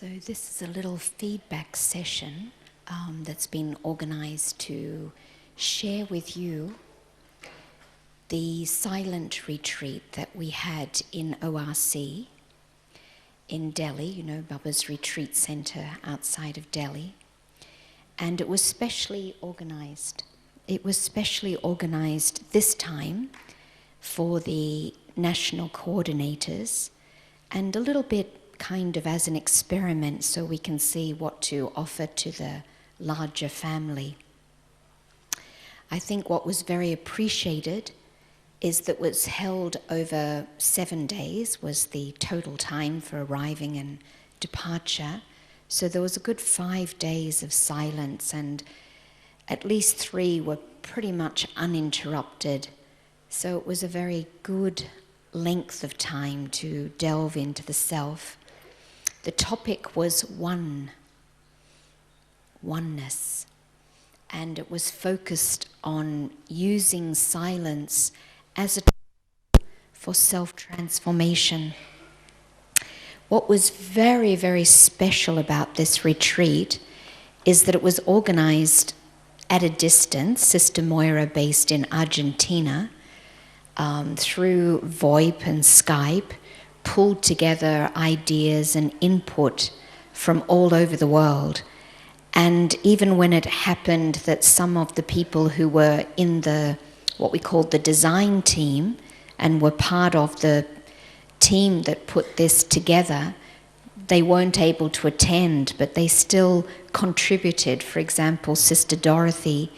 So this is a little feedback session that's been organized to share with you the silent retreat that we had in ORC in Delhi, you know, Baba's retreat center outside of Delhi. And it was specially organized. It was specially organized this time for the national coordinators and a little bit kind of as an experiment so we can see what to offer to the larger family. I think what was very appreciated is that was held over 7 days was the total time for arriving and departure. So there was a good 5 days of silence, and at least 3 were pretty much uninterrupted. So it was a very good length of time to delve into the self. The topic was oneness, and it was focused on using silence as a tool for self-transformation. What was very, very special about this retreat is that it was organized at a distance, Sister Moira based in Argentina, through VoIP and Skype, pulled together ideas and input from all over the world. And even when it happened that some of the people who were in the, what we called the design team, and were part of the team that put this together, they weren't able to attend, but they still contributed. For example, Sister Dorothy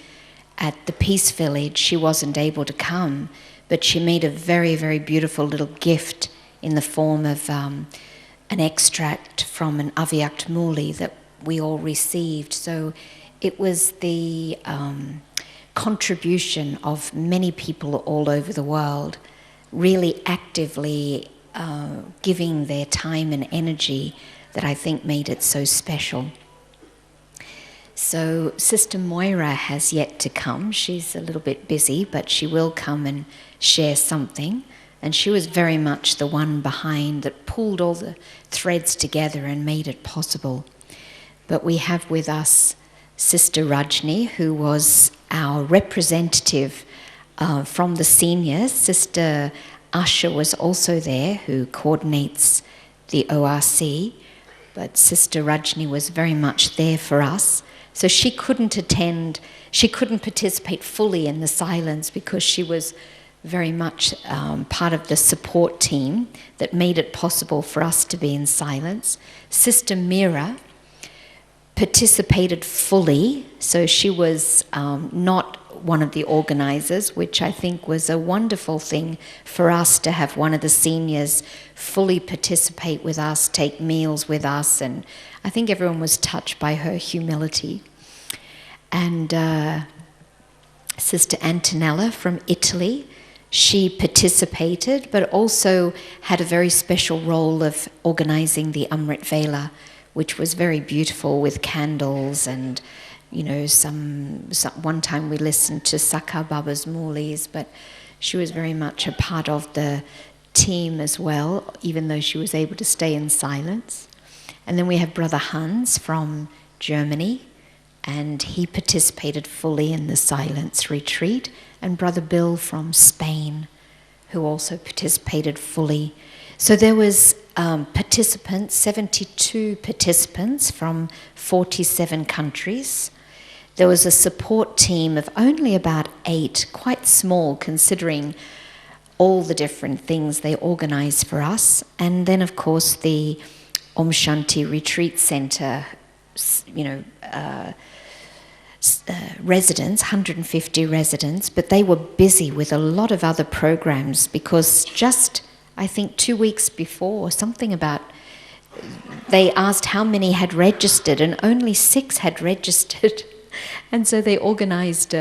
at the Peace Village, she wasn't able to come, but she made a very, very beautiful little gift in the form of an extract from an Avyakt Muli that we all received. So it was the contribution of many people all over the world, really actively giving their time and energy, that I think made it so special. So Sister Moira has yet to come. She's a little bit busy, but she will come and share something. And she was very much the one behind that pulled all the threads together and made it possible. But we have with us Sister Rajni, who was our representative from the seniors. Sister Asha was also there, who coordinates the ORC. But Sister Rajni was very much there for us. So she couldn't attend, she couldn't participate fully in the silence because she was very much part of the support team that made it possible for us to be in silence. Sister Mira participated fully, so she was not one of the organizers, which I think was a wonderful thing for us to have one of the seniors fully participate with us, take meals with us, and I think everyone was touched by her humility. And Sister Antonella from Italy, she participated, but also had a very special role of organizing the Amrit Vela, which was very beautiful with candles and, you know, some one time we listened to Sakha Baba's Mulis, but she was very much a part of the team as well, even though she was able to stay in silence. And then we have Brother Hans from Germany, and he participated fully in the silence retreat, and Brother Bill from Spain, who also participated fully. So there was participants, 72 participants from 47 countries. There was a support team of only about 8, quite small considering all the different things they organized for us. And then of course the Om Shanti Retreat Center, you know, residents, 150 residents, but they were busy with a lot of other programs because just, I think 2 weeks before, something about, they asked how many had registered and only 6 had registered. And so they organized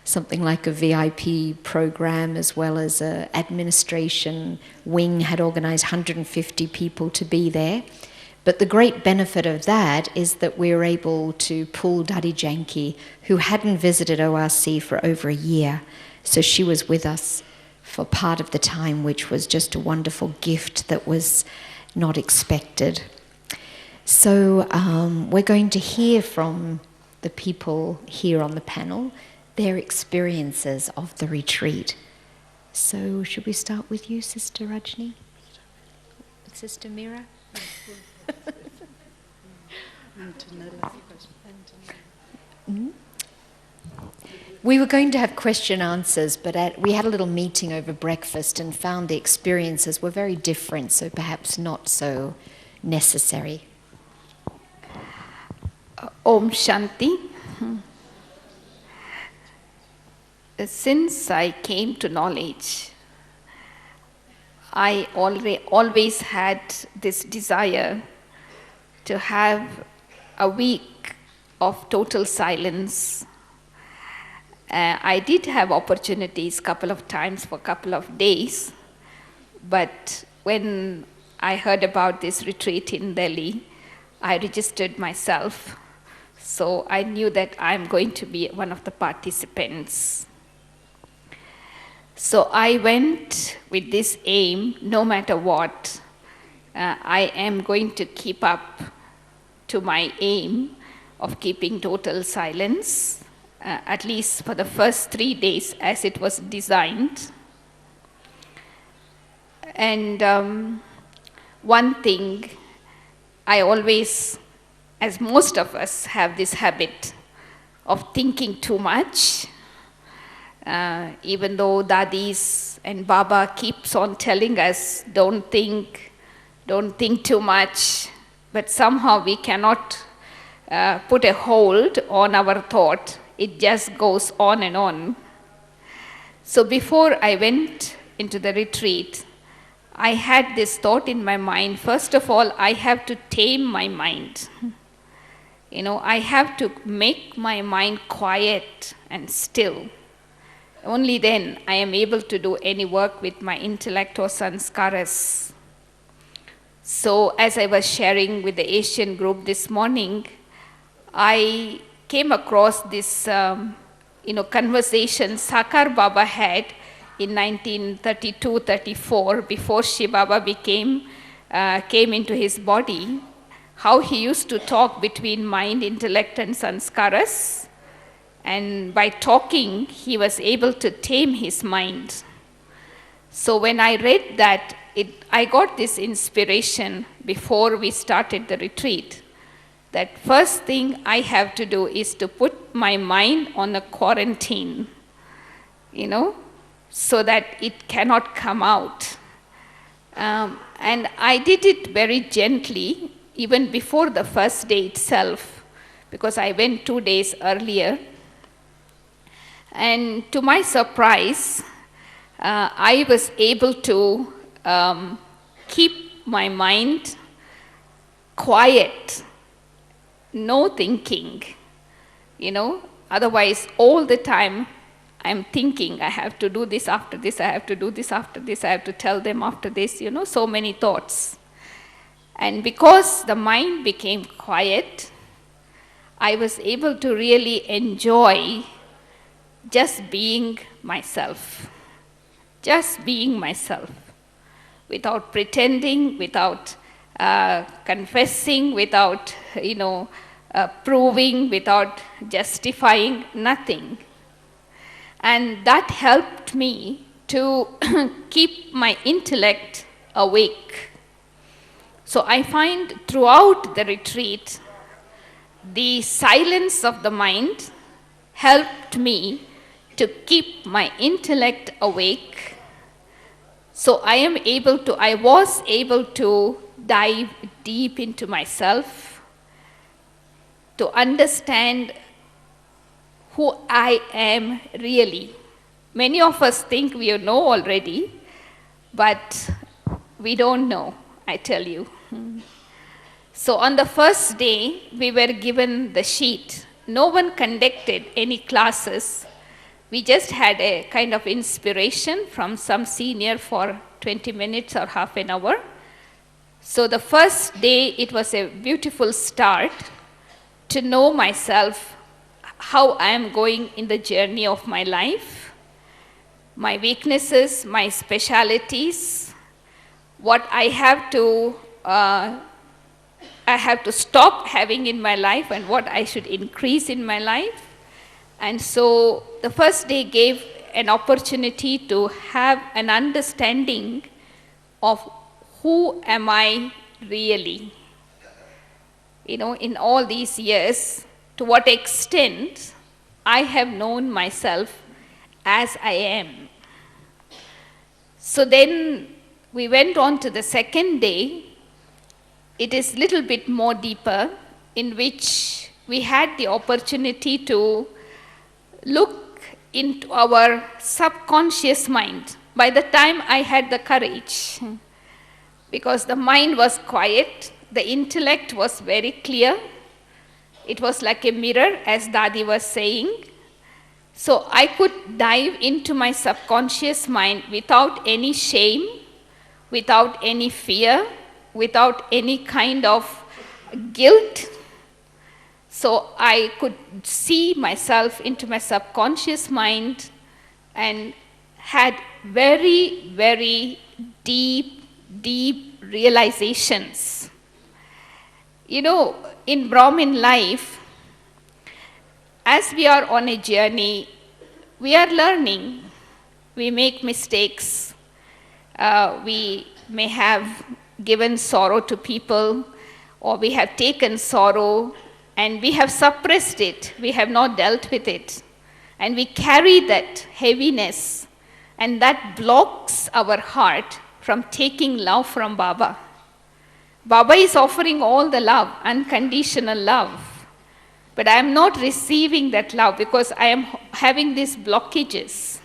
something like a VIP program, as well as an administration wing had organized 150 people to be there. But the great benefit of that is that we were able to pull Dadi Janki, who hadn't visited ORC for over a year. So she was with us for part of the time, which was just a wonderful gift that was not expected. So we're going to hear from the people here on the panel, their experiences of the retreat. So should we start with you, Sister Rajni? Sister Mira? We were going to have question answers, but we had a little meeting over breakfast and found the experiences were very different, so perhaps not so necessary. Om Shanti. Since I came to knowledge, I always had this desire to have a week of total silence. I did have opportunities a couple of times for a couple of days, but when I heard about this retreat in Delhi, I registered myself. So I knew that I'm going to be one of the participants. So I went with this aim, no matter what, I am going to keep up to my aim of keeping total silence, at least for the first 3 days as it was designed. And one thing I always, as most of us have this habit of thinking too much, even though Dadis and Baba keeps on telling us, don't think too much, but somehow we cannot put a hold on our thought. It just goes on and on. So before I went into the retreat, I had this thought in my mind. First of all, I have to tame my mind. I have to make my mind quiet and still. Only then I am able to do any work with my intellect or sanskaras. So as I was sharing with the Asian group this morning, I came across this conversation Sakar Baba had in 1932-34, before Shiva Baba came into his body, how he used to talk between mind, intellect, and sanskaras. And by talking, he was able to tame his mind. So when I read that, I got this inspiration before we started the retreat, that first thing I have to do is to put my mind on a quarantine, so that it cannot come out. And I did it very gently, even before the first day itself, because I went 2 days earlier. And to my surprise, I was able to keep my mind quiet, no thinking, Otherwise, all the time, I'm thinking, I have to do this after this, I have to do this after this, I have to tell them after this, so many thoughts. And because the mind became quiet, I was able to really enjoy just being myself, without pretending, without confessing, without, proving, without justifying, nothing. And that helped me to keep my intellect awake. So I find throughout the retreat, the silence of the mind helped me to keep my intellect awake. So I was able to dive deep into myself, to understand who I am really. Many of us think we know already, but we don't know, I tell you. So on the first day, we were given the sheet. No one conducted any classes. We just had a kind of inspiration from some senior for 20 minutes or half an hour. So the first day, it was a beautiful start to know myself, how I am going in the journey of my life, my weaknesses, my specialities, what I have to I have to stop having in my life and what I should increase in my life. And so the first day gave an opportunity to have an understanding of who am I really. In all these years, to what extent I have known myself as I am. So then we went on to the second day. It is a little bit more deeper, in which we had the opportunity to look into our subconscious mind. By the time I had the courage, because the mind was quiet, the intellect was very clear. It was like a mirror, as Dadi was saying. So I could dive into my subconscious mind without any shame, without any fear, without any kind of guilt. So I could see myself into my subconscious mind and had very, very deep, deep realizations. In Brahmin life, as we are on a journey, we are learning. We make mistakes. We may have given sorrow to people, or we have taken sorrow and we have suppressed it. We have not dealt with it. And we carry that heaviness, and that blocks our heart from taking love from Baba. Baba is offering all the love, unconditional love. But I am not receiving that love because I am having these blockages.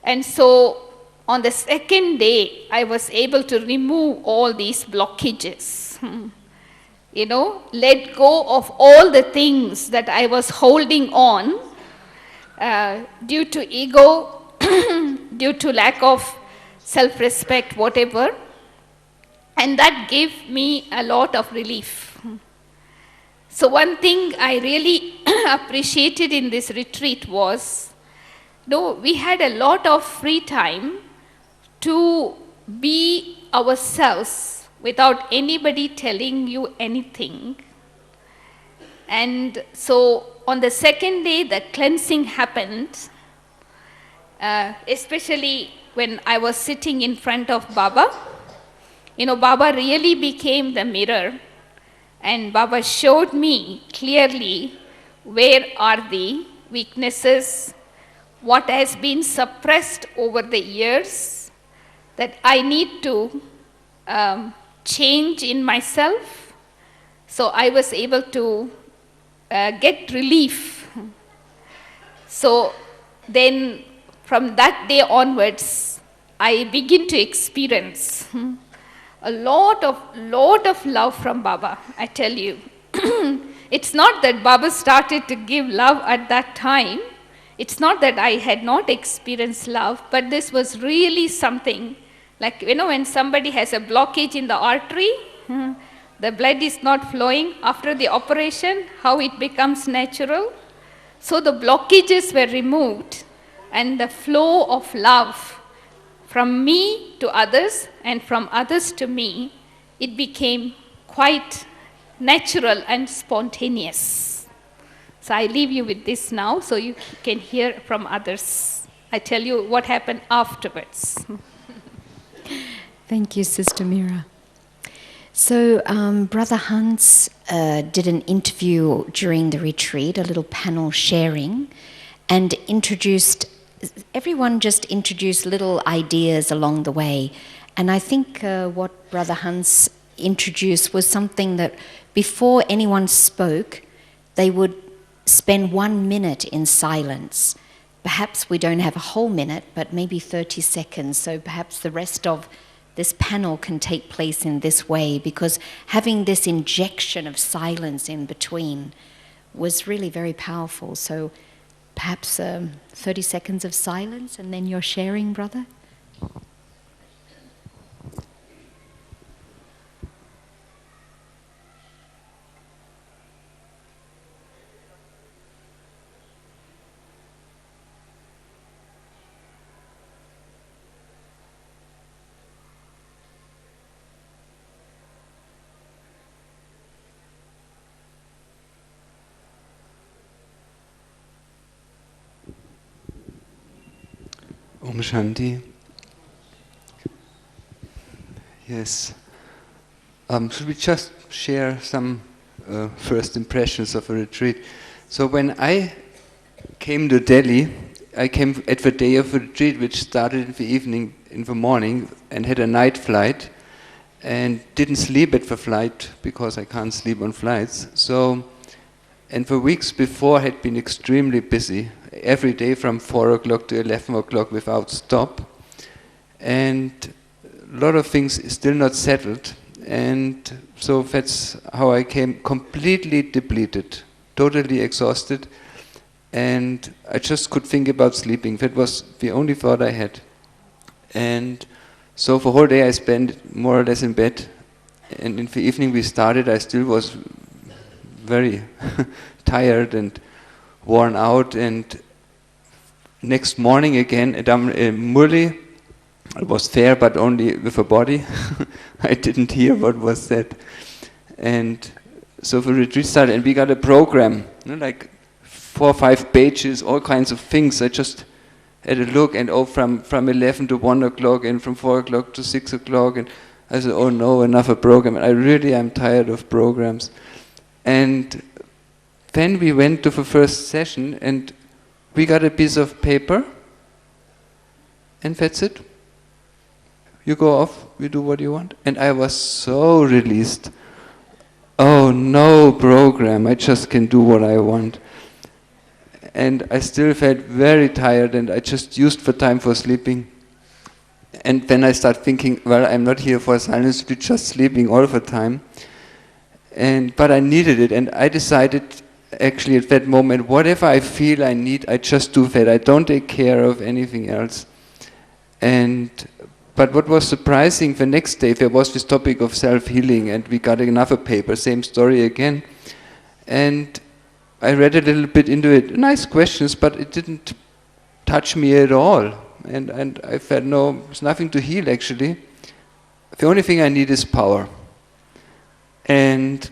And so on the second day, I was able to remove all these blockages. Let go of all the things that I was holding on due to ego, due to lack of self-respect, whatever. And that gave me a lot of relief. So one thing I really appreciated in this retreat was, we had a lot of free time to be ourselves without anybody telling you anything. And so on the second day, the cleansing happened, especially when I was sitting in front of Baba. Baba really became the mirror. And Baba showed me clearly where are the weaknesses, what has been suppressed over the years, that I need to change in myself. So I was able to get relief. So then from that day onwards, I begin to experience a lot of love from Baba, I tell you. It's not that Baba started to give love at that time. It's not that I had not experienced love, but this was really something like, when somebody has a blockage in the artery, the blood is not flowing after the operation, how it becomes natural. So the blockages were removed, and the flow of love from me to others and from others to me, it became quite natural and spontaneous. So I leave you with this now so you can hear from others. I tell you what happened afterwards. Thank you, Sister Mira. So Brother Hans did an interview during the retreat, a little panel sharing, and everyone just introduced little ideas along the way. And I think what Brother Hans introduced was something that before anyone spoke, they would spend 1 minute in silence. Perhaps we don't have a whole minute, but maybe 30 seconds. So perhaps the rest of this panel can take place in this way, because having this injection of silence in between was really very powerful. So perhaps 30 seconds of silence, and then you're sharing, brother? Om Shanti. Yes. Should we just share some first impressions of a retreat? So when I came to Delhi, I came at the day of the retreat, which started in the evening, in the morning, and had a night flight, and didn't sleep at the flight because I can't sleep on flights. So, and the weeks before had been extremely busy, every day from 4 o'clock to 11 o'clock without stop, and a lot of things still not settled. And so that's how I came, completely depleted, totally exhausted, and I just could think about sleeping. That was the only thought I had. And so the whole day I spent more or less in bed, and in the evening we started, I still was very tired and worn out, and next morning again at Murli, I was there but only with a body. I didn't hear what was said. And so the retreat started, and we got a program, like 4 or 5 pages, all kinds of things. I just had a look, and from 11 to 1 o'clock, and from 4 o'clock to 6 o'clock, and I said, oh no, another program. And I'm tired of programs. And then we went to the first session, and we got a piece of paper, and that's it. You go off, you do what you want. And I was so released. Oh, no program, I just can do what I want. And I still felt very tired, and I just used the time for sleeping. And then I start thinking, well, I'm not here for silence, to be just sleeping all the time. But I needed it, and I decided actually at that moment, whatever I feel I need, I just do that. I don't take care of anything else. But what was surprising, the next day there was this topic of self-healing, and we got another paper, same story again. And I read a little bit into it, nice questions, but it didn't touch me at all. And I felt, no, there's nothing to heal actually. The only thing I need is power. And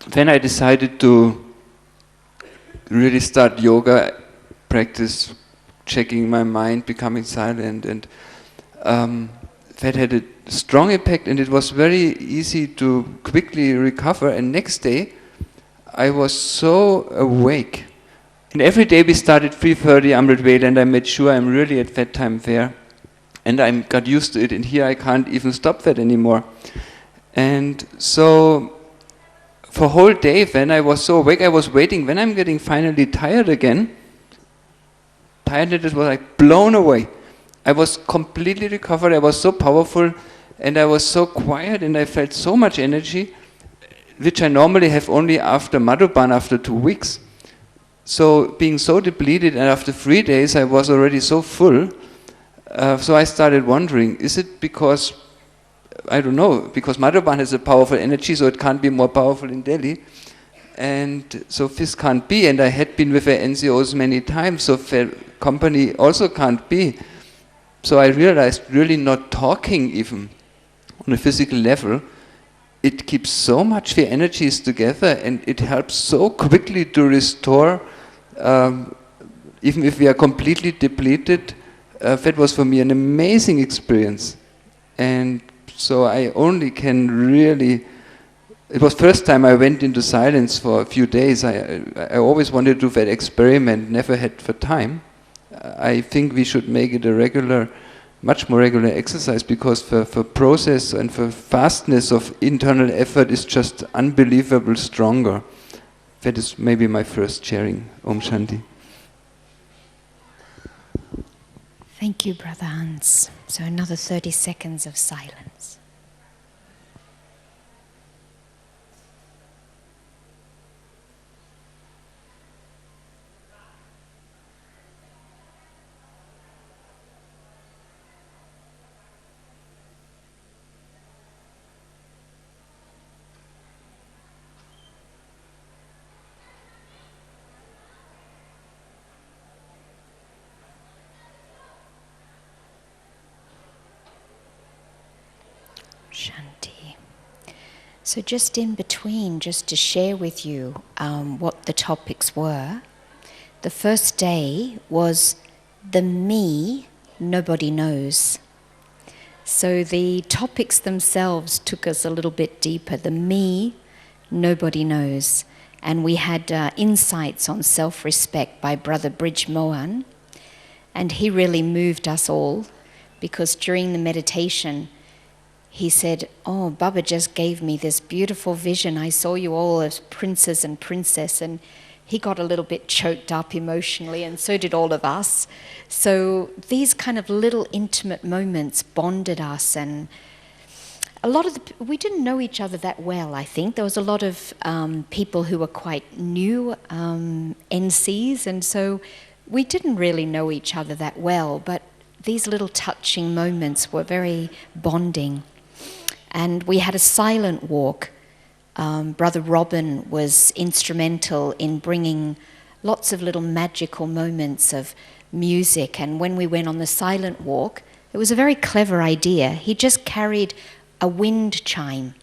then I decided to really start yoga practice, checking my mind, becoming silent, and that had a strong impact, and it was very easy to quickly recover. And next day I was so awake, and every day we started 3:30 Amrit Vela, and I made sure I'm really at that time there, and I got used to it, and here I can't even stop that anymore. And so for a whole day then I was so awake, I was waiting when I'm getting finally tired again. Tiredness was like blown away. I was completely recovered, I was so powerful, and I was so quiet, and I felt so much energy, which I normally have only after Madhuban, after 2 weeks. So being so depleted, and after 3 days I was already so full, so I started wondering, is it because, I don't know, because Madhuban has a powerful energy, so it can't be more powerful in Delhi. And so this can't be, and I had been with the NCOs many times, so the company also can't be. So I realized really not talking even on a physical level, it keeps so much the energies together, and it helps so quickly to restore, even if we are completely depleted. That was for me an amazing experience. And so I only can really, it was first time I went into silence for a few days. I always wanted to do that experiment, never had the time. I think we should make it a regular, much more regular exercise, because the process and the fastness of internal effort is just unbelievable stronger. That is maybe my first sharing. Om Shanti. Thank you, Brother Hans. So another 30 seconds of silence. Shanti. So just in between, just to share with you what the topics were. The first day was the me nobody knows. So the topics themselves took us a little bit deeper. The me, nobody knows. And we had insights on self-respect by Brother Bridge Mohan. And he really moved us all, because during the meditation, he said, "Oh, Baba just gave me this beautiful vision. I saw you all as princes and princess." And he got a little bit choked up emotionally, and so did all of us. So these kind of little intimate moments bonded us, and we didn't know each other that well, I think. There was a lot of people who were quite new NCs, and so we didn't really know each other that well, but these little touching moments were very bonding. And we had a silent walk. Brother Robin was instrumental in bringing lots of little magical moments of music. And when we went on the silent walk, it was a very clever idea. He just carried a wind chime.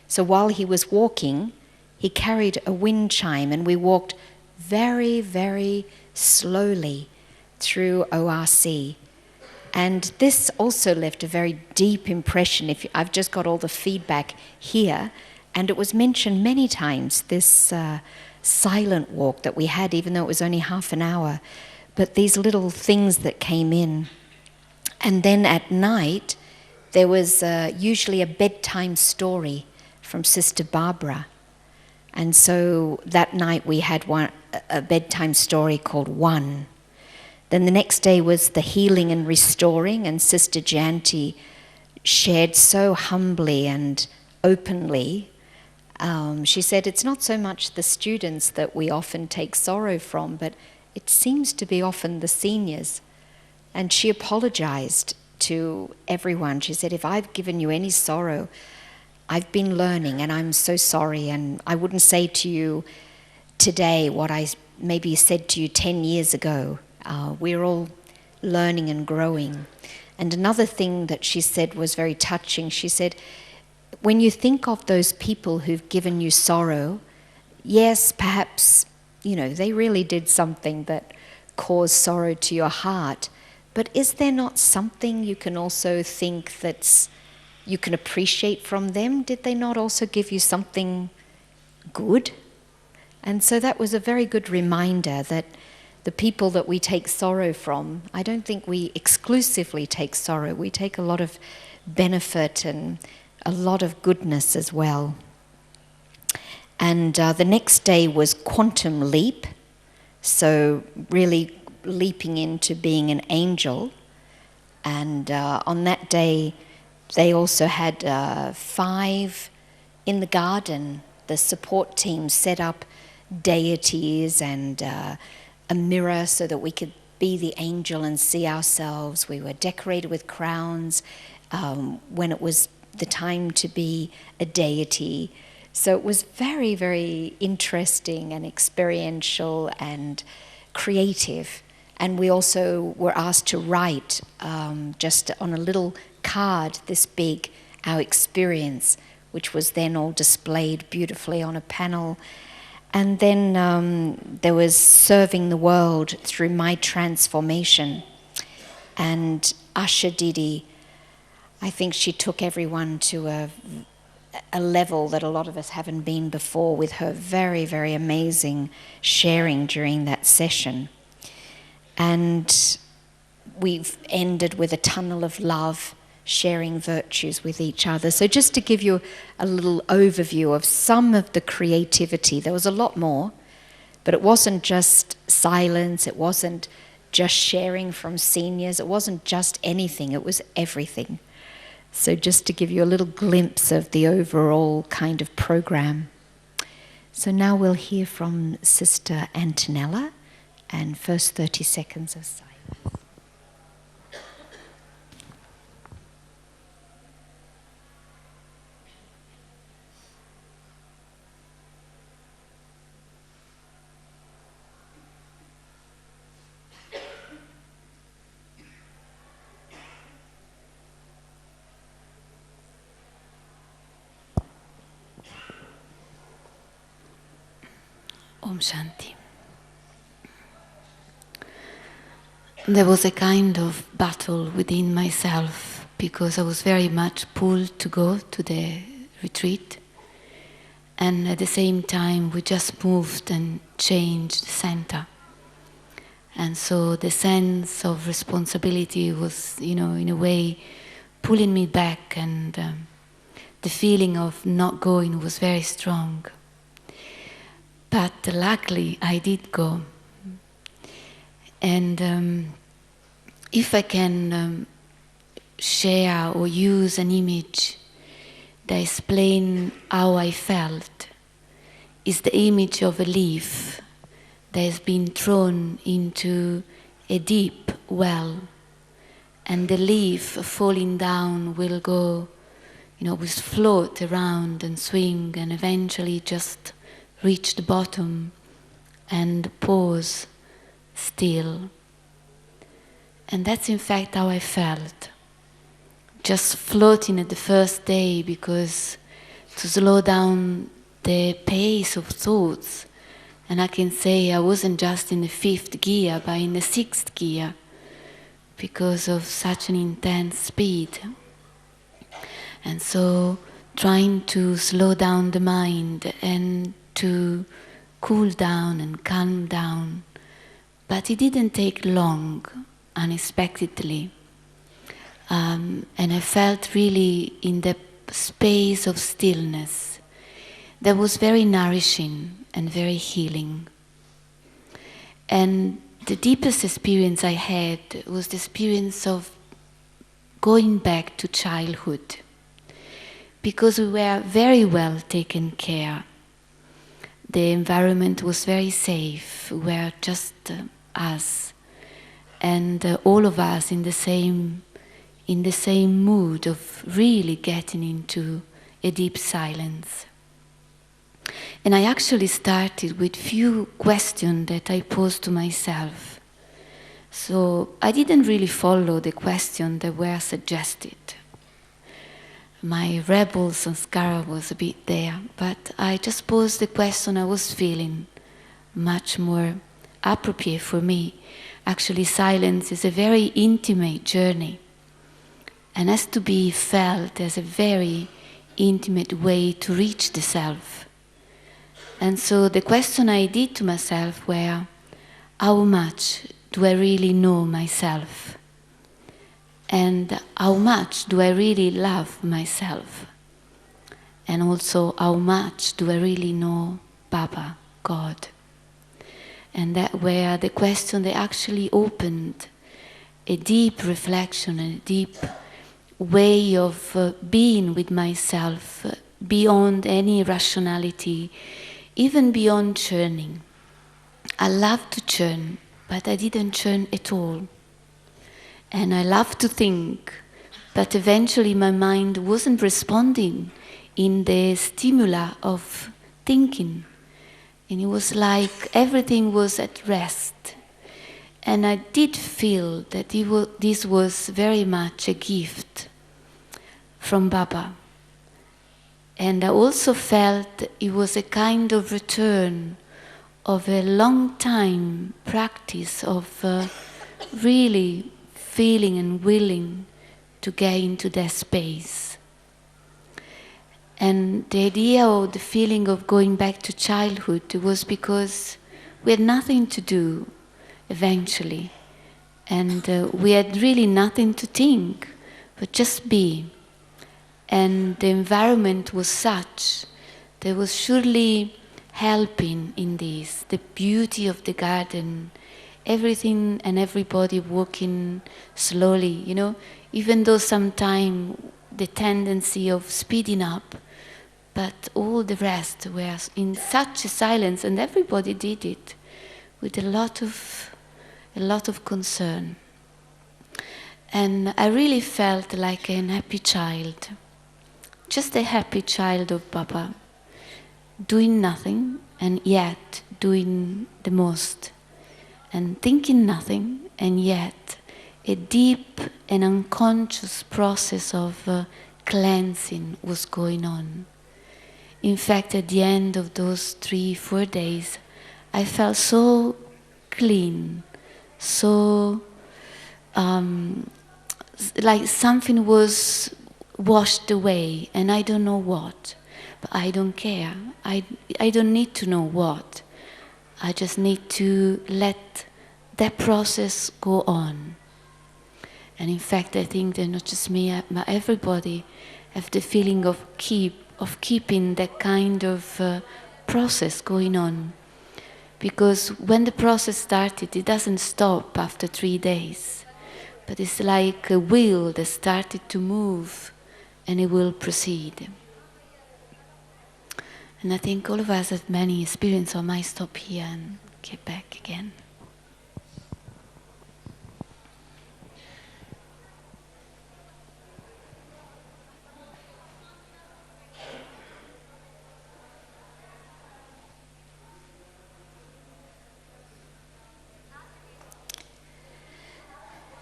So while he was walking, he carried a wind chime, and we walked very, very slowly through ORC. And this also left a very deep impression. I've just got all the feedback here, and it was mentioned many times, this silent walk that we had, even though it was only half an hour. But these little things that came in. And then at night, there was usually a bedtime story from Sister Barbara. And so that night we had a bedtime story called One. Then the next day was the healing and restoring, and Sister Janti shared so humbly and openly. She said it's not so much the students that we often take sorrow from, but it seems to be often the seniors. And she apologized to everyone. She said, if I've given you any sorrow, I've been learning, and I'm so sorry, and I wouldn't say to you today what I maybe said to you 10 years ago. We're all learning and growing. And another thing that she said was very touching. She said, when you think of those people who've given you sorrow, yes, perhaps, they really did something that caused sorrow to your heart, but is there not something you can also think you can appreciate from them? Did they not also give you something good? And so that was a very good reminder that the people that we take sorrow from, I don't think we exclusively take sorrow. We take a lot of benefit and a lot of goodness as well. And the next day was Quantum Leap, so really leaping into being an angel. And on that day, they also had 5 in the garden. The support team set up deities and a mirror so that we could be the angel and see ourselves. We were decorated with crowns when it was the time to be a deity. So it was very, very interesting and experiential and creative. And we also were asked to write just on a little card this big our experience, which was then all displayed beautifully on a panel. And then there was serving the world through my transformation. And Asha Didi, I think she took everyone to a level that a lot of us haven't been before with her very, very amazing sharing during that session. And we've ended with a tunnel of love, sharing virtues with each other. So just to give you a little overview of some of the creativity, there was a lot more, but it wasn't just silence, it wasn't just sharing from seniors, it wasn't just anything, it was everything. So just to give you a little glimpse of the overall kind of program. So now we'll hear from Sister Antonella, and first 30 seconds of silence. Om Shanti. there was a kind of battle within myself because I was very much pulled to go to the retreat, and at the same time we just moved and changed the center. And so the sense of responsibility was, in a way, pulling me back, and the feeling of not going was very strong. But luckily I did go. And if I can share or use an image that explains how I felt, is the image of a leaf that has been thrown into a deep well, and the leaf falling down will go, will float around and swing and eventually just reach the bottom and pause still. And that's in fact how I felt, just floating at the first day, because to slow down the pace of thoughts. And I can say I wasn't just in the 5th gear, but in the 6th gear, because of such an intense speed. And so trying to slow down the mind and to cool down and calm down. But it didn't take long, unexpectedly. And I felt really in the space of stillness that was very nourishing and very healing. And the deepest experience I had was the experience of going back to childhood, because we were very well taken care. The environment was very safe. We were just us, and all of us in the same mood of really getting into a deep silence. And I actually started with few questions that I posed to myself. So I didn't really follow the questions that were suggested. My rebel sanskara was a bit there, but I just posed the question I was feeling, much more appropriate for me. Actually, silence is a very intimate journey and has to be felt as a very intimate way to reach the self. And so the question I did to myself were, how much do I really know myself? And how much do I really love myself? And also, how much do I really know Baba, God? And that were the question that actually opened a deep reflection and a deep way of being with myself beyond any rationality, even beyond churning. I love to churn, but I didn't churn at all. And I love to think, but eventually my mind wasn't responding in the stimuli of thinking. And it was like everything was at rest. And I did feel that this was very much a gift from Baba. And I also felt it was a kind of return of a long time practice of really feeling and willing to get into that space. And the idea of the feeling of going back to childhood was because we had nothing to do eventually. And we had really nothing to think, but just be. And the environment was such that was surely helping in this. The beauty of the garden, everything and everybody walking slowly, even though sometimes the tendency of speeding up, but all the rest were in such a silence, and everybody did it with a lot of concern. And I really felt like an happy child, just a happy child of Baba, doing nothing and yet doing the most, and thinking nothing and yet a deep and unconscious process of cleansing was going on. In fact, at the end of those 3-4 days, I felt so clean, so like something was washed away, and I don't know what, but I don't care. I don't need to know what. I just need to let that process go on. And in fact, I think that not just me, but everybody have the feeling of keeping that kind of process going on. Because when the process started, it doesn't stop after 3 days. But it's like a wheel that started to move, and it will proceed. And I think all of us have many experiences, so I might stop here and get back again.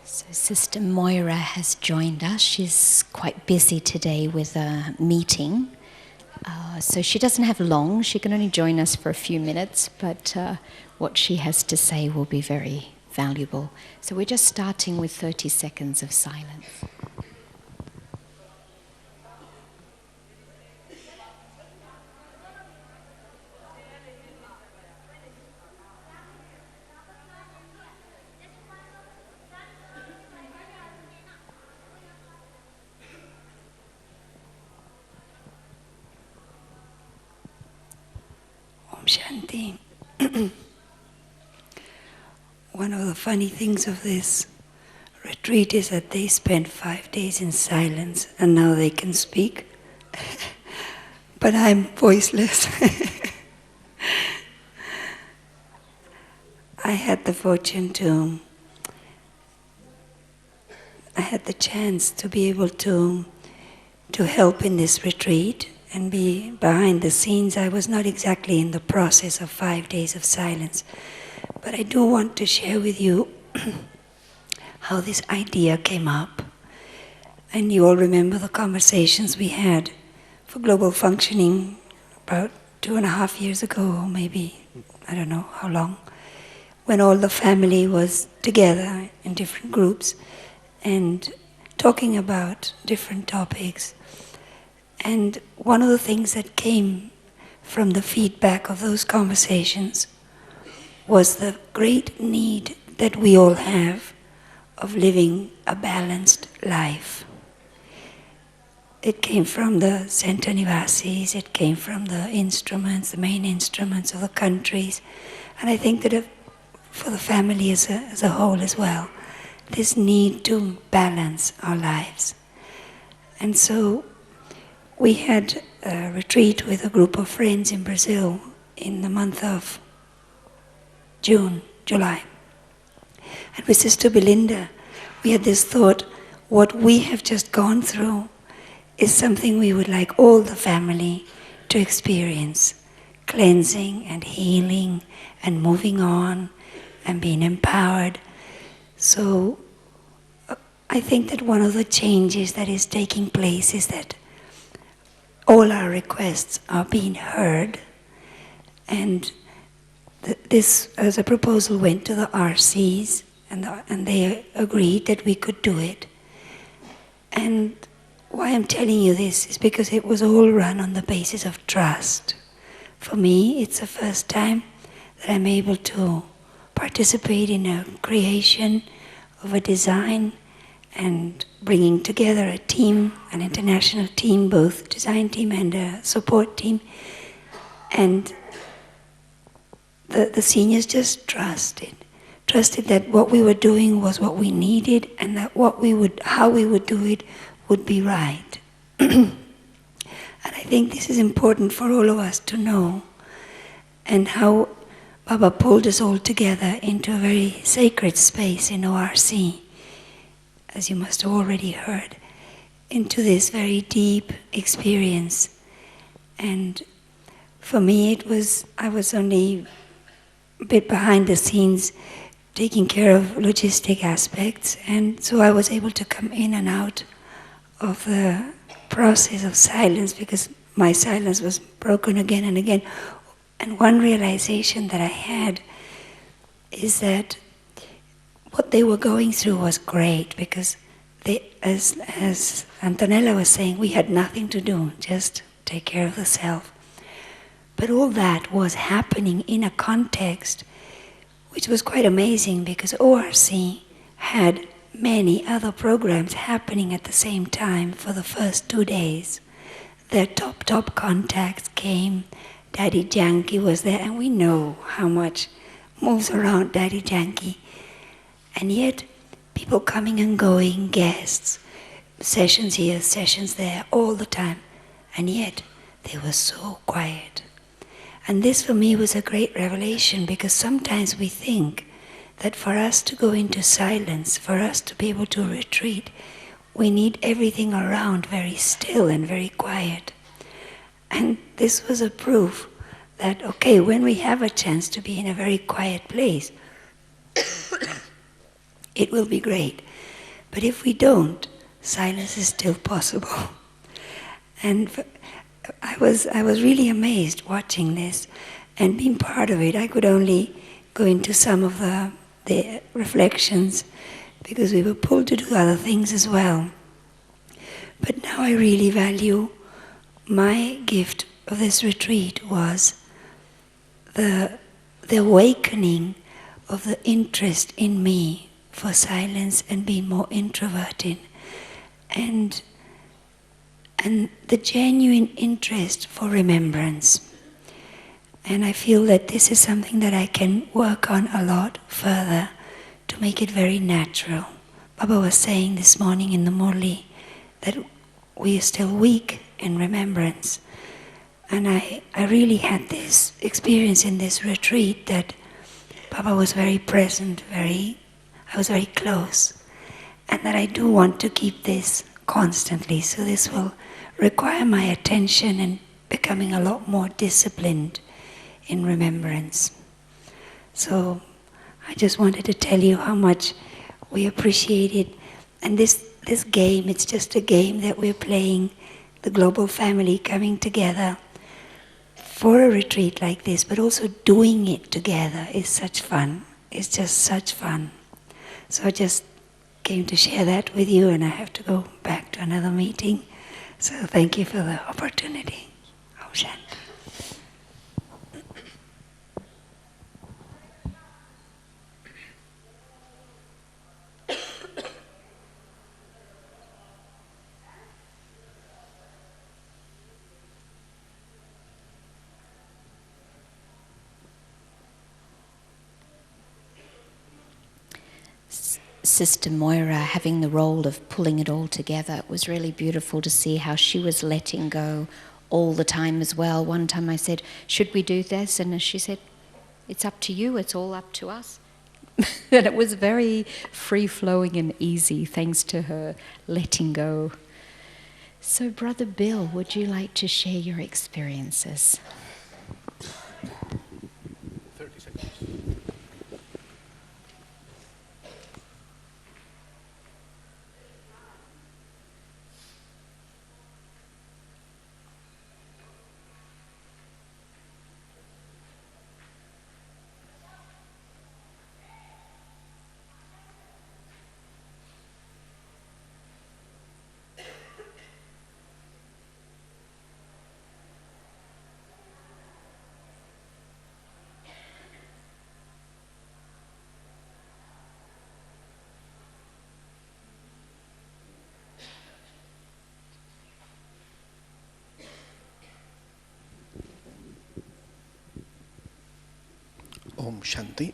So Sister Moira has joined us. She's quite busy today with a meeting. So she doesn't have long. She can only join us for a few minutes, but what she has to say will be very valuable. So we're just starting with 30 seconds of silence. Shanti. One of the funny things of this retreat is that they spent 5 days in silence and now they can speak. But I'm voiceless. I had the chance to be able to help in this retreat and be behind the scenes. I was not exactly in the process of 5 days of silence, but I do want to share with you how this idea came up. And you all remember the conversations we had for global functioning about 2.5 years ago, or maybe, I don't know how long, when all the family was together in different groups and talking about different topics. And one of the things that came from the feedback of those conversations was the great need that we all have of living a balanced life. It came from the center nivasis, it came from the instruments, the main instruments of the countries, and I think that for the family as a whole as well, this need to balance our lives. And so we had a retreat with a group of friends in Brazil in the month of July. And with Sister Belinda, we had this thought, what we have just gone through is something we would like all the family to experience. Cleansing and healing and moving on and being empowered. So I think that one of the changes that is taking place is that all our requests are being heard, and this, as a proposal, went to the RCs, and they agreed that we could do it. And why I'm telling you this is because it was all run on the basis of trust. For me, it's the first time that I'm able to participate in a creation of a design and bringing together a team, an international team, both design team and a support team. And the seniors just trusted that what we were doing was what we needed, and that how we would do it would be right. And I think this is important for all of us to know, and how Baba pulled us all together into a very sacred space in ORC, as you must have already heard, into this very deep experience. And for me I was only a bit behind the scenes taking care of logistic aspects, and so I was able to come in and out of the process of silence because my silence was broken again and again. And one realization that I had is that what they were going through was great, because they, as Antonella was saying, we had nothing to do, just take care of the self. But all that was happening in a context which was quite amazing, because ORC had many other programs happening at the same time for the first 2 days. Their top contacts came. Daddy Janki was there, and we know how much moves around Daddy Janki. And yet, people coming and going, guests, sessions here, sessions there, all the time. And yet, they were so quiet. And this for me was a great revelation, because sometimes we think that for us to go into silence, for us to be able to retreat, we need everything around very still and very quiet. And this was a proof that, okay, when we have a chance to be in a very quiet place, it will be great. But if we don't, silence is still possible. And I was really amazed watching this and being part of it. I could only go into some of the reflections because we were pulled to do other things as well. But now I really value my gift of this retreat was the awakening of the interest in me for silence and being more introverted, and the genuine interest for remembrance. And I feel that this is something that I can work on a lot further to make it very natural. Baba was saying this morning in the Murli that we are still weak in remembrance. And I really had this experience in this retreat that Baba was very present, I was very close. And that I do want to keep this constantly. So this will require my attention and becoming a lot more disciplined in remembrance. So I just wanted to tell you how much we appreciate it. And this game, it's just a game that we're playing, the global family coming together for a retreat like this, but also doing it together is such fun. It's just such fun. So I just came to share that with you, and I have to go back to another meeting. So thank you for the opportunity. Om Shanti. Sister Moira having the role of pulling it all together. It was really beautiful to see how she was letting go all the time as well. One time I said, should we do this? And she said, it's up to you, it's all up to us. And it was very free-flowing and easy thanks to her letting go. So Brother Bill, would you like to share your experiences? 30 seconds. Om Shanti.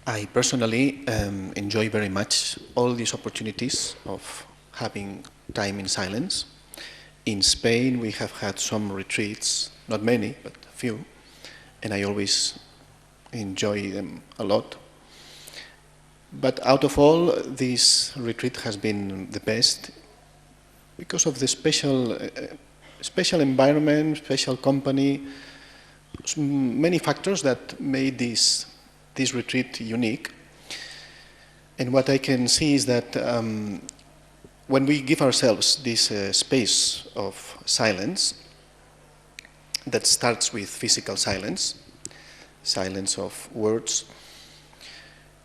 I personally enjoy very much all these opportunities of having time in silence. In Spain we have had some retreats, not many, but a few, and I always enjoy them a lot. But out of all, this retreat has been the best because of the special environment, special company, many factors that made this retreat unique. And what I can see is that when we give ourselves this space of silence that starts with physical silence, silence of words,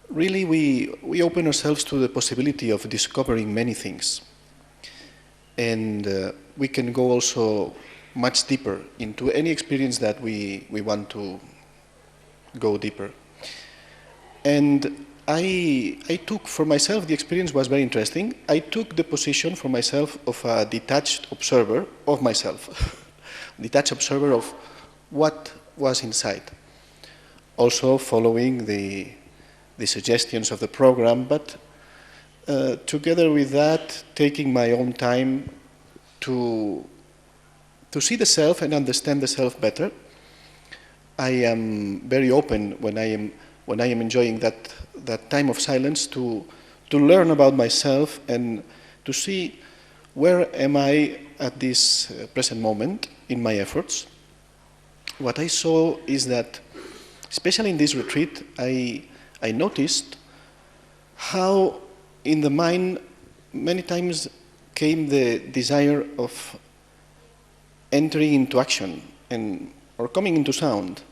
really we open ourselves to the possibility of discovering many things. And we can go also much deeper into any experience that we want to go deeper. And I took for myself, the experience was very interesting. I took the position for myself of a detached observer of myself, detached observer of what was inside. Also following the suggestions of the program, but together with that, taking my own time to see the self and understand the self better. I am very open when I am enjoying that time of silence to learn about myself and to see where am I at this present moment in my efforts. What I saw is that, especially in this retreat, I noticed how in the mind many times came the desire of entering into action or coming into sound.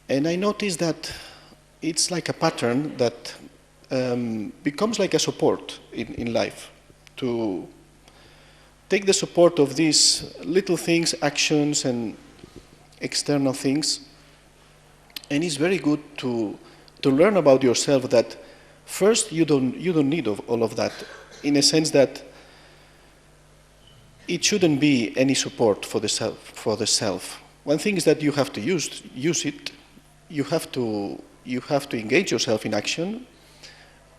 And I noticed that it's like a pattern that becomes like a support in life, to take the support of these little things, actions and external things. And it's very good to learn about yourself that first you don't need all of that, in a sense that it shouldn't be any support for the self. One thing is that you have to use it. You have to engage yourself in action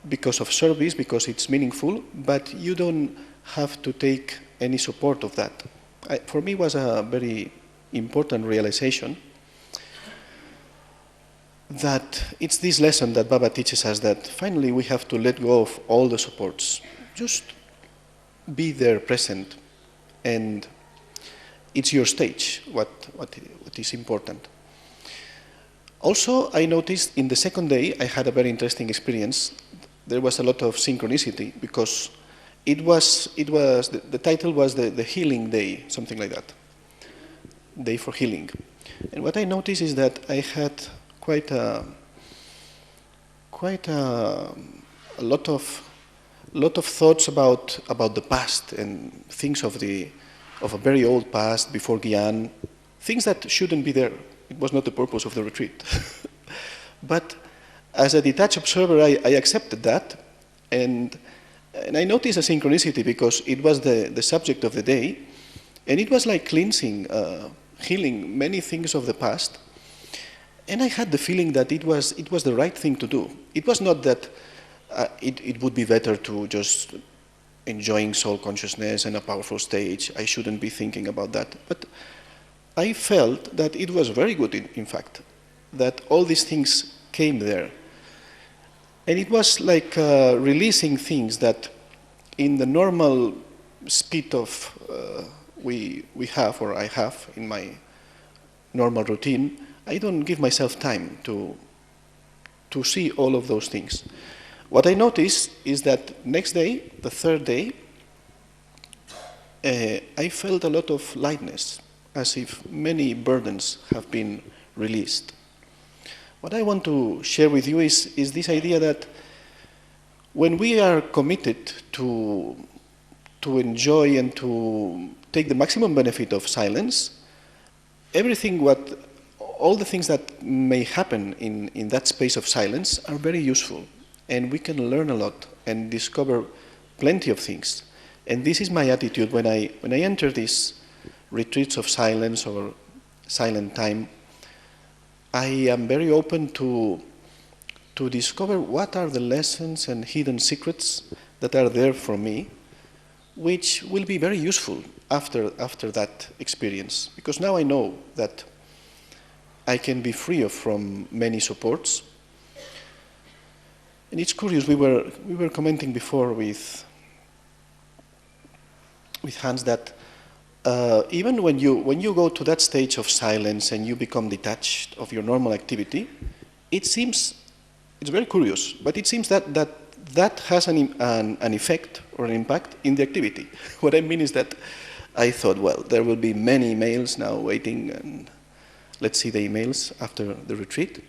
because of service, because it's meaningful, but you don't have to take any support of that. For me, it was a very important realization that it's this lesson that Baba teaches us, that finally we have to let go of all the supports. Just be there present, and it's your stage, what is important. Also, I noticed in the second day, I had a very interesting experience. There was a lot of synchronicity, because the title was the healing day, something like that. Day for healing. And what I noticed is that I had quite a lot of thoughts about the past and things of a very old past before Gyan, things that shouldn't be there. It was not the purpose of the retreat. But as a detached observer, I accepted that, and I noticed a synchronicity, because it was the subject of the day, and it was like cleansing, healing many things of the past. And I had the feeling that it was the right thing to do. It was not that it would be better to just enjoying soul consciousness and a powerful stage. I shouldn't be thinking about that. But I felt that it was very good, in fact, that all these things came there. And it was like releasing things that in the normal speed of we have, or I have in my normal routine, I don't give myself time to see all of those things. What I noticed is that next day, the third day, I felt a lot of lightness, as if many burdens have been released. What I want to share with you is this idea that when we are committed to enjoy and to take the maximum benefit of silence, all the things that may happen in that space of silence are very useful, and we can learn a lot and discover plenty of things. And this is my attitude when I enter these retreats of silence or silent time. I am very open to discover what are the lessons and hidden secrets that are there for me, which will be very useful after that experience. Because now I know that I can be free from many supports. And it's curious, we were commenting before with Hans that even when you go to that stage of silence and you become detached of your normal activity, it's very curious, but it seems that has an effect or an impact in the activity. What I mean is that I thought, well, there will be many emails now waiting, and let's see the emails after the retreat.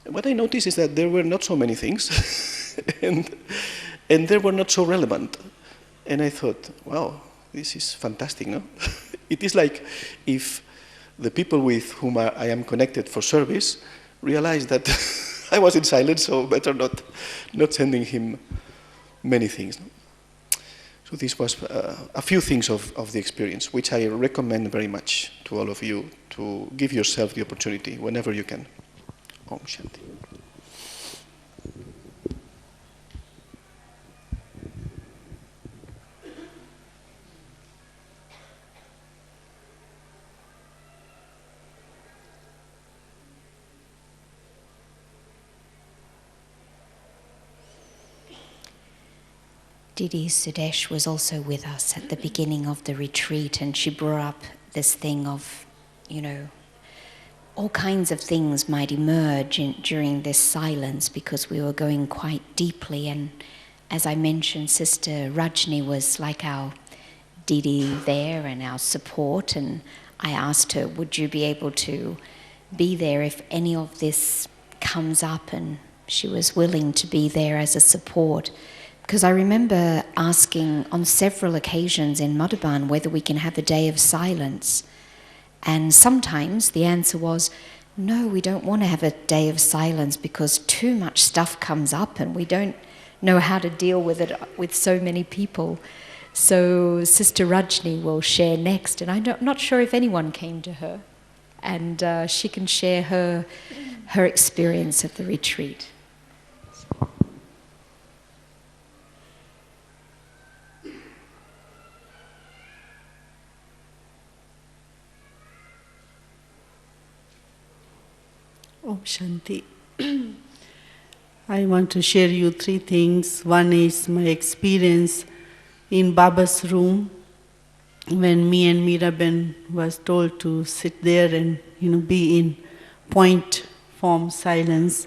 What I noticed is that there were not so many things, and they were not so relevant. And I thought, wow, this is fantastic, no? It is like if the people with whom I am connected for service realized that I was in silence, so better not sending him many things. No? So this was a few things of the experience, which I recommend very much to all of you to give yourself the opportunity whenever you can. Om Shanti. Didi Sudesh was also with us at the beginning of the retreat, and she brought up this thing of, all kinds of things might emerge during this silence because we were going quite deeply. And as I mentioned, Sister Rajni was like our Didi there and our support, and I asked her, would you be able to be there if any of this comes up? And she was willing to be there as a support. Because I remember asking on several occasions in Madhuban whether we can have a day of silence. And sometimes the answer was, no, we don't want to have a day of silence because too much stuff comes up and we don't know how to deal with it with so many people. So Sister Rajni will share next, and I'm not sure if anyone came to her. And she can share her experience at the retreat. Om Shanti. I want to share you three things. One is my experience in Baba's room when me and Miraben was told to sit there and be in point form silence.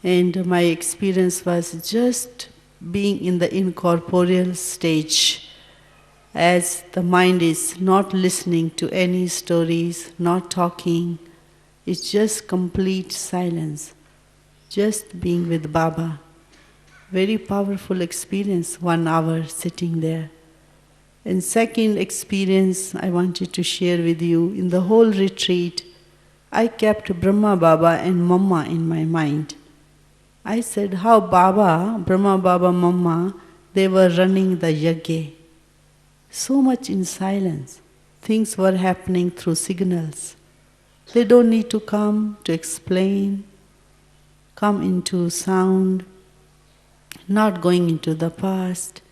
And my experience was just being in the incorporeal stage, as the mind is not listening to any stories, not talking. It's just complete silence, just being with Baba. Very powerful experience, 1 hour sitting there. And second experience I wanted to share with you, in the whole retreat, I kept Brahma Baba and Mama in my mind. I said how Baba, Brahma Baba, Mama, they were running the yajna. So much in silence. Things were happening through signals. They don't need to come to explain, come into sound, not going into the past.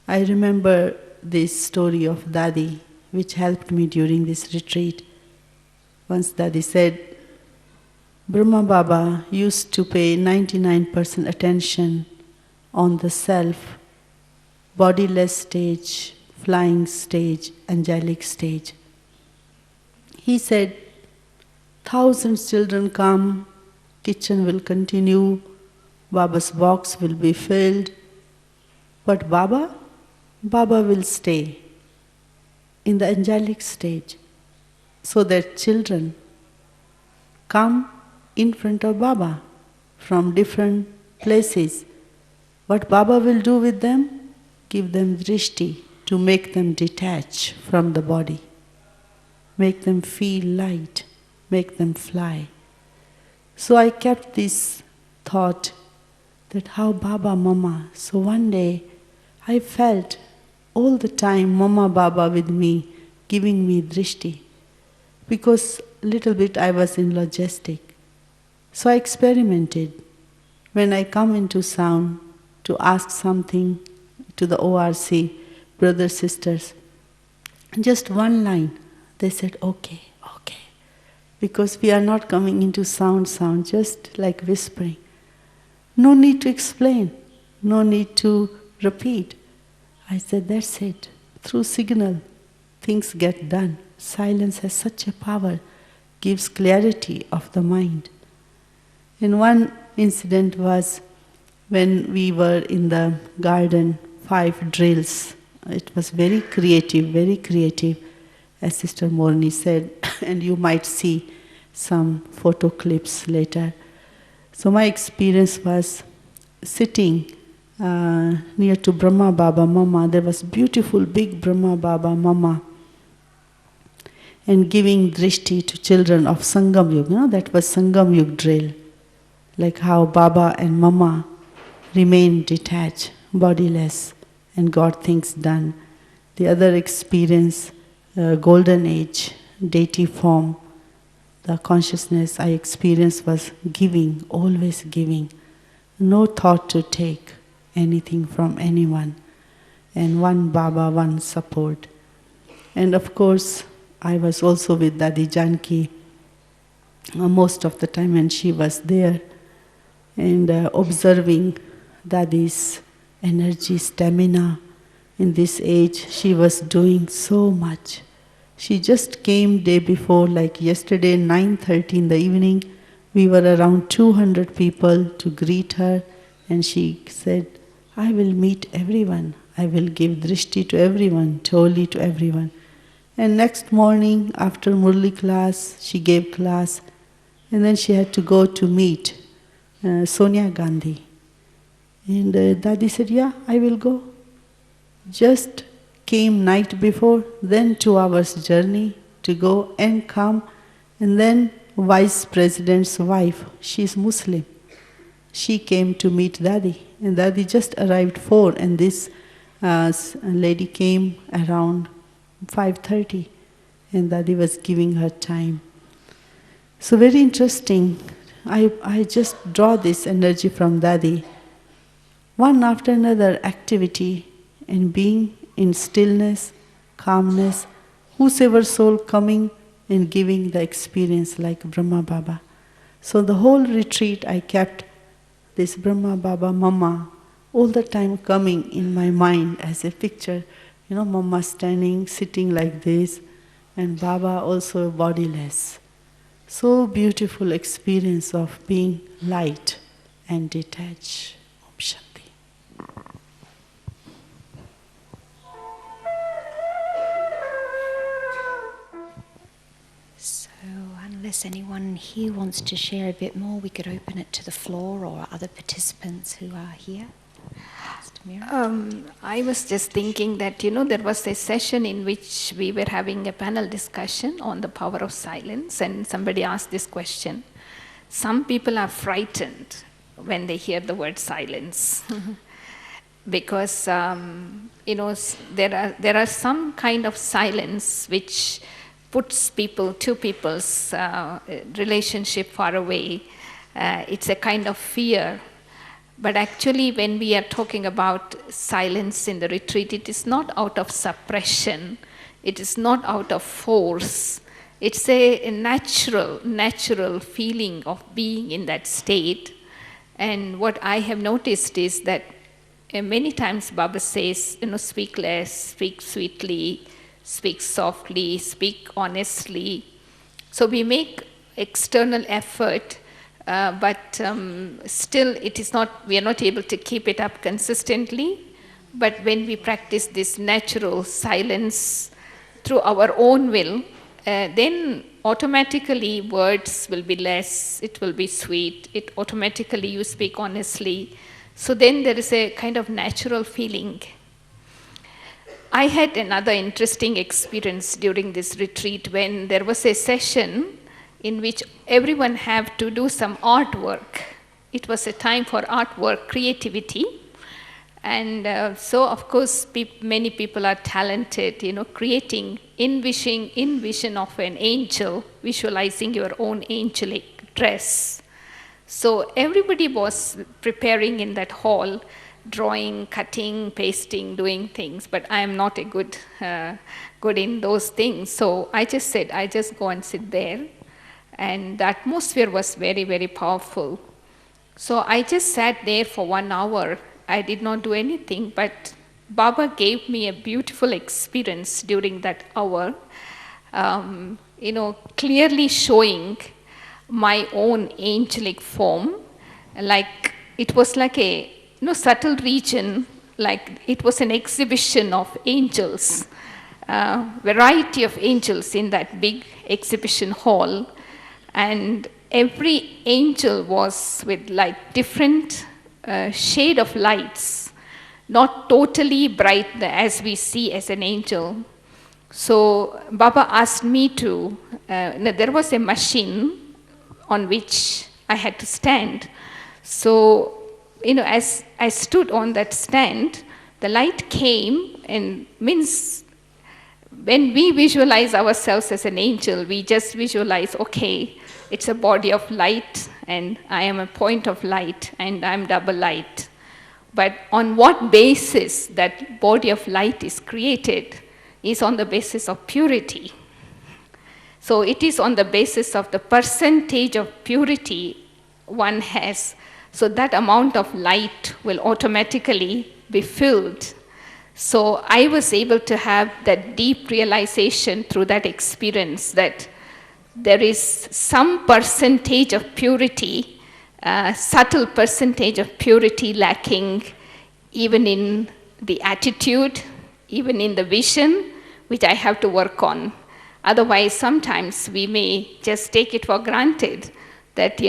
I remember this story of Dadi, which helped me during this retreat. Once Dadi said, Brahma Baba used to pay 99% attention on the self, bodiless stage, flying stage, angelic stage. He said, thousands children come, kitchen will continue, Baba's box will be filled, but Baba will stay in the angelic stage, so that children come in front of Baba from different places. What Baba will do with them? Give them drishti to make them detach from the body, make them feel light, make them fly. So I kept this thought that how Baba, Mama. So one day I felt all the time Mama, Baba with me, giving me drishti. Because little bit I was in logistic. So I experimented. When I come into sound to ask something to the ORC, brothers, sisters, just one line, they said, okay. Because we are not coming into sound, just like whispering. No need to explain, no need to repeat. I said, that's it. Through signal, things get done. Silence has such a power, gives clarity of the mind. And one incident was when we were in the garden, 5 drills. It was very creative, as Sister Morni said, and you might see some photo clips later. So my experience was sitting near to Brahma Baba Mama. There was beautiful big Brahma Baba Mama, and giving drishti to children of Sangam Yuga. That was Sangam Yuga drill, like how Baba and Mama remain detached, bodiless, and got things done. The other experience, golden age, deity form, the consciousness I experienced was giving, always giving. No thought to take anything from anyone. And one Baba, one support. And of course, I was also with Dadi Janki most of the time when she was there, and observing Dadi's energy, stamina. In this age, she was doing so much. She just came day before, like yesterday, 9:30 in the evening. We were around 200 people to greet her, and she said, I will meet everyone. I will give drishti to everyone, totally to everyone. And next morning, after Murli class, she gave class, and then she had to go to meet Sonia Gandhi. And Dadi said, yeah, I will go. Just came night before, then 2 hours journey to go and come, and then Vice President's wife, she's Muslim. She came to meet Dadi, and Dadi just arrived 4, and this lady came around 5:30, and Dadi was giving her time. So very interesting. I just draw this energy from Dadi. One after another activity, and being in stillness, calmness, whosoever soul coming and giving the experience like Brahma Baba. So the whole retreat I kept this Brahma Baba Mama all the time coming in my mind as a picture. You know, Mama standing, sitting like this, and Baba also bodiless. So beautiful experience of being light and detached. Om Shanti. So, unless anyone here wants to share a bit more, we could open it to the floor or other participants who are here. I was just thinking that, there was a session in which we were having a panel discussion on the power of silence, and somebody asked this question. Some people are frightened when they hear the word silence. Because, there are some kind of silence which puts two people's relationship far away. It's a kind of fear. But actually, when we are talking about silence in the retreat, it is not out of suppression. It is not out of force. It's a natural feeling of being in that state. And what I have noticed is that many times Baba says, speak less, speak sweetly, speak softly, speak honestly. So we make external effort, but still we are not able to keep it up consistently. But when we practice this natural silence through our own will, then automatically words will be less, it will be sweet, automatically you speak honestly. So then there is a kind of natural feeling. I had another interesting experience during this retreat when there was a session in which everyone had to do some artwork. It was a time for artwork, creativity. And so, of course, many people are talented, creating, envision of an angel, visualizing your own angelic dress. So everybody was preparing in that hall, drawing, cutting, pasting, doing things, but I am not a good in those things. So I just said, I just go and sit there. And the atmosphere was very, very powerful. So I just sat there for 1 hour. I did not do anything, but Baba gave me a beautiful experience during that hour, clearly showing my own angelic form. Like it was like a subtle region, like it was an exhibition of angels, variety of angels in that big exhibition hall, And every angel was with like different shade of lights, not totally bright as we see as an angel. So Baba asked me to, there was a machine on which I had to stand. So, as I stood on that stand, the light came, and means when we visualize ourselves as an angel, we just visualize, okay, it's a body of light, and I am a point of light, and I'm double light. But on what basis that body of light is created is on the basis of purity. So it is on the basis of the percentage of purity one has. So that amount of light will automatically be filled. So I was able to have that deep realization through that experience that there is some percentage of purity, subtle percentage of purity lacking, even in the attitude, even in the vision, which I have to work on. Otherwise, sometimes we may just take it for granted that,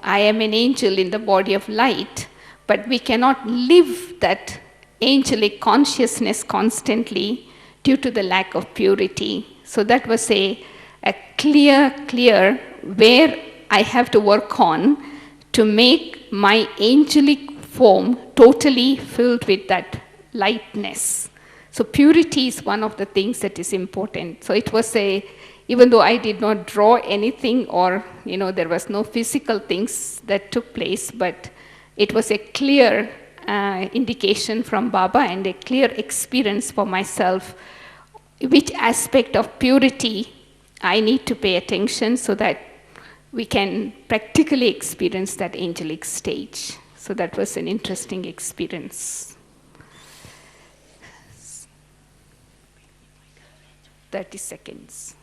I am an angel in the body of light, but we cannot live that angelic consciousness constantly due to the lack of purity. So that was a clear where I have to work on to make my angelic form totally filled with that lightness. So purity is one of the things that is important. So it was even though I did not draw anything or, there was no physical things that took place, but it was a clear indication from Baba and a clear experience for myself, which aspect of purity I need to pay attention so that we can practically experience that angelic stage. So that was an interesting experience. 30 seconds.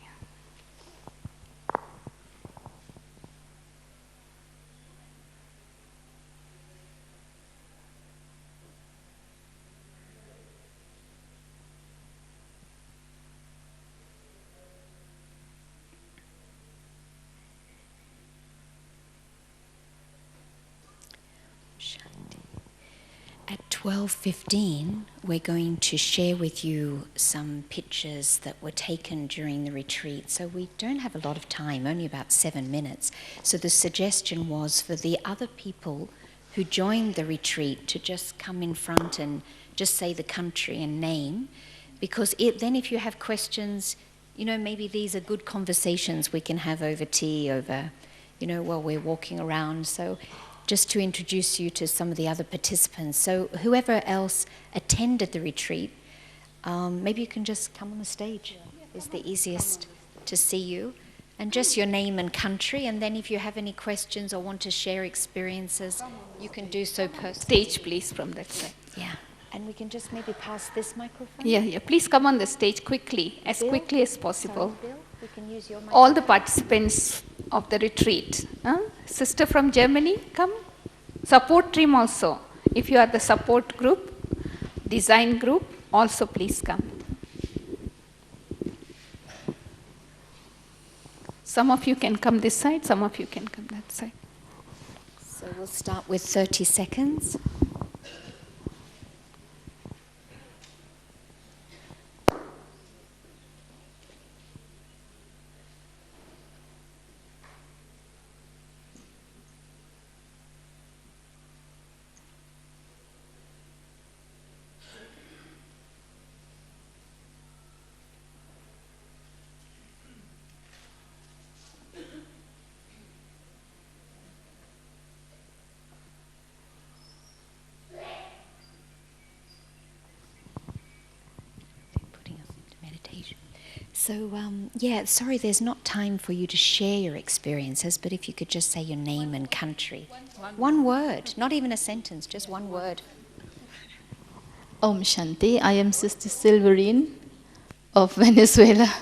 At 12:15, we're going to share with you some pictures that were taken during the retreat. So we don't have a lot of time, only about 7 minutes. So the suggestion was for the other people who joined the retreat to just come in front and just say the country and name, because then if you have questions, maybe these are good conversations we can have over tea, while we're walking around. So just to introduce you to some of the other participants. So whoever else attended the retreat, maybe you can just come on the stage. It's the easiest to see you. And just your name and country, and then if you have any questions or want to share experiences, you can do so personally. Stage, please, from that side. Yeah. And we can just maybe pass this microphone. Yeah. Please come on the stage quickly, as Bill? quickly as possible. Sorry, Bill, we can use your microphone. All the participants of the retreat. Sister from Germany, come. Support team also. If you are the support group, design group, also please come. Some of you can come this side, some of you can come that side. So we'll start with 30 seconds. So, sorry, there's not time for you to share your experiences, but if you could just say your name and country. One word, not even a sentence, just one word. Om Shanti, I am Sister Silverine of Venezuela.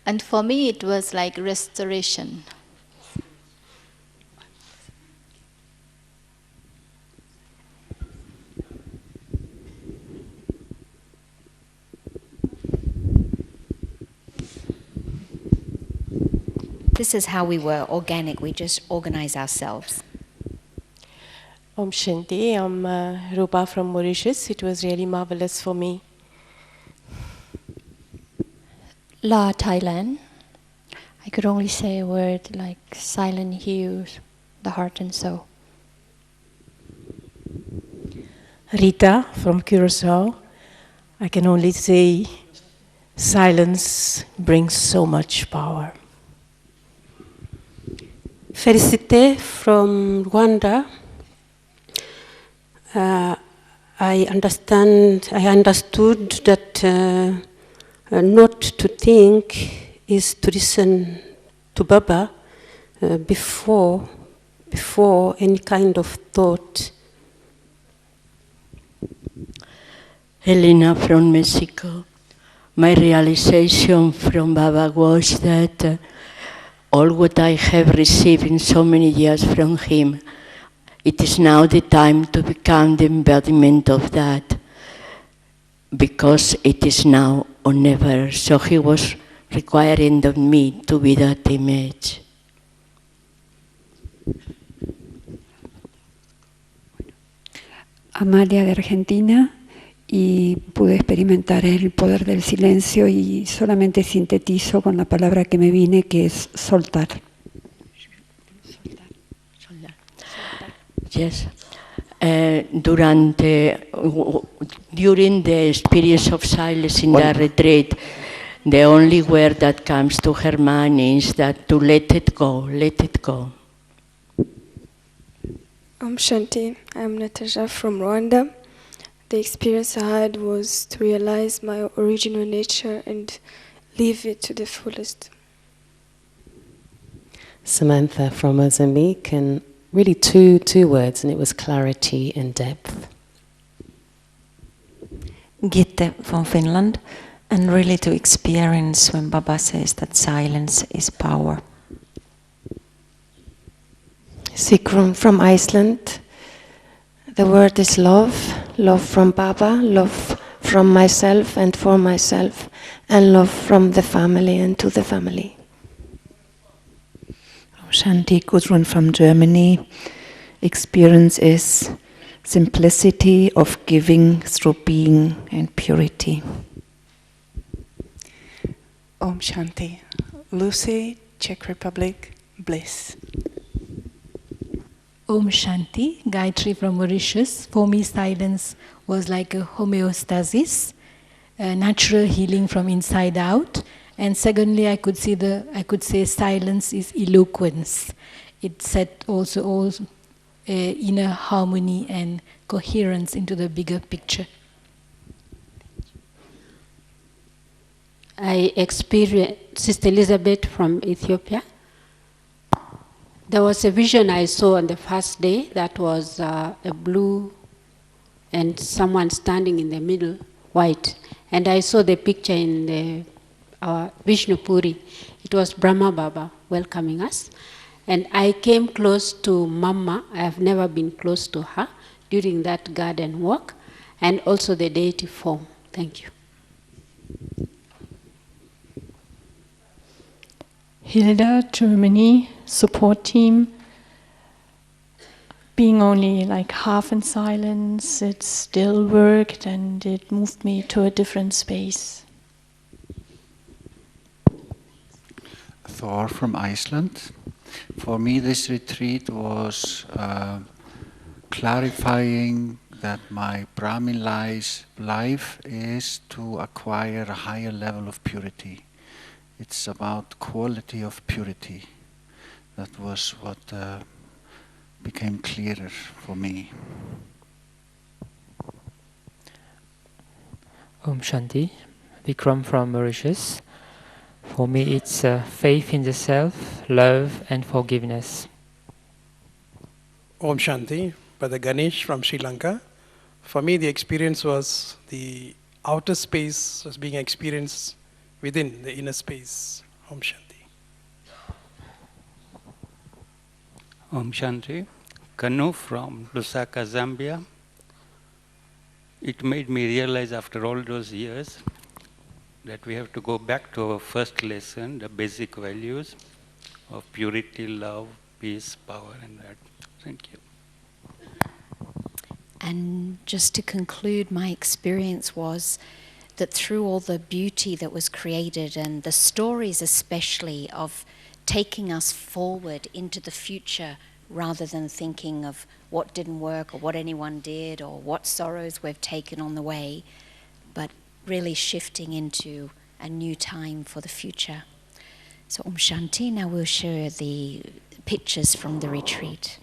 And for me it was like restoration. This is how we were, organic. We just organize ourselves. Om Shanti, I'm Rupa from Mauritius. It was really marvelous for me. La, Thailand. I could only say a word like silent heals the heart and soul. Rita from Curacao. I can only say silence brings so much power. Felicité from Rwanda. I understood that not to think is to listen to Baba before any kind of thought. Elena from Mexico. My realization from Baba was that all what I have received in so many years from him, it is now the time to become the embodiment of that, because it is now or never. So he was requiring of me to be that image. Amalia de Argentina, y pude experimentar el poder del silencio y solamente sintetizo con la palabra que me viene, que es soltar. Yes. During the experience of silence in the retreat, the only word that comes to her mind is that to let it go, let it go. Om Shanti, I'm Natasha from Rwanda. The experience I had was to realize my original nature and live it to the fullest. Samantha from Mozambique, and really two words, and it was clarity and depth. Gitte from Finland, and really to experience when Baba says that silence is power. Sigrun from Iceland. The word is love, love from Baba, love from myself and for myself, and love from the family and to the family. Shanti, Gudrun from Germany. Experience is simplicity of giving through being and purity. Om Shanti. Lucy, Czech Republic, bliss. Om Shanti, Gayatri from Mauritius. For me, silence was like a homeostasis, a natural healing from inside out. And secondly, I could say silence is eloquence. It set also inner harmony and coherence into the bigger picture. I experienced Sister Elizabeth from Ethiopia. There was a vision I saw on the first day that was a blue and someone standing in the middle, white. And I saw the picture in our Vishnu Puri. It was Brahma Baba welcoming us. And I came close to Mama. I have never been close to her during that garden walk, and also the deity form. Thank you. Hilda, Germany, support team. Being only like half in silence, it still worked and it moved me to a different space. Thor from Iceland. For me, this retreat was clarifying that my Brahmin life is to acquire a higher level of purity. It's about quality of purity. That was what became clearer for me. Om Shanti, Vikram from Mauritius. For me, it's faith in the self, love, and forgiveness. Om Shanti, Brother Ganesh from Sri Lanka. For me, the experience was the outer space was being experienced within the inner space. Om Shanti. Om Shanti, Kanu from Lusaka, Zambia. It made me realize after all those years that we have to go back to our first lesson, the basic values of purity, love, peace, power, and that. Thank you. And just to conclude, my experience was that through all the beauty that was created and the stories especially of taking us forward into the future rather than thinking of what didn't work or what anyone did or what sorrows we've taken on the way, but really shifting into a new time for the future. So Om Shanti, now we'll share the pictures from the retreat.